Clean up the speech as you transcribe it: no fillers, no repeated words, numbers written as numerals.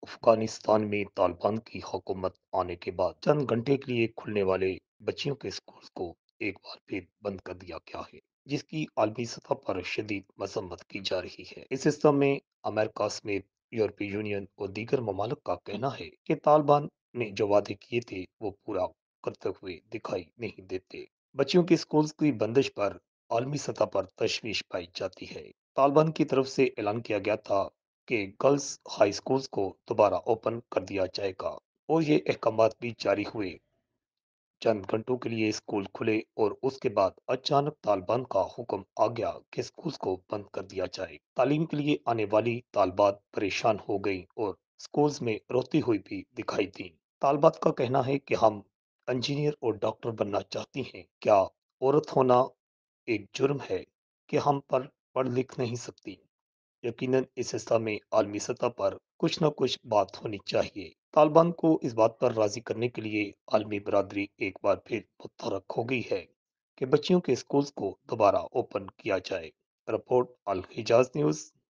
अफगानिस्तान में तालिबान की हुकूमत आने के बाद चंद घंटे के लिए खुलने वाले बच्चियों के स्कूल को एक बार फिर बंद कर दिया गया है, जिसकी आलमी सतह पर शदीद मजम्मत की जा रही है। इस सिस्टम में अमेरिका समेत यूरोपीय यूनियन और दीगर ममालिक का कहना है कि तालिबान ने जो वादे किए थे वो पूरा करते हुए दिखाई नहीं देते। बच्चियों के स्कूल की बंदिश पर आलमी सतह पर तशवीश पाई जाती है। तालिबान की तरफ से ऐलान किया गया था कि गर्ल्स हाई स्कूल्स को दोबारा ओपन कर दिया जाएगा और ये अहकामात भी जारी हुए। चंद घंटों के लिए स्कूल खुले और उसके बाद अचानक तालिबान का हुक्म आ गया कि स्कूल्स को बंद कर दिया जाए। तालीम के लिए आने वाली तालिबात परेशान हो गई और स्कूल्स में रोती हुई भी दिखाई दी। तालिबात का कहना है कि हम इंजीनियर और डॉक्टर बनना चाहती हैं। क्या औरत होना एक जुर्म है कि हम पर पढ़ लिख नहीं सकती? यकीनन इस हिस्सा में आलमी सतह पर कुछ न कुछ बात होनी चाहिए। तालिबान को इस बात पर राजी करने के लिए आलमी बरादरी एक बार फिर मुतहरक हो गई है कि बच्चियों के स्कूल्स को दोबारा ओपन किया जाए। रिपोर्ट अल हिजाज न्यूज़।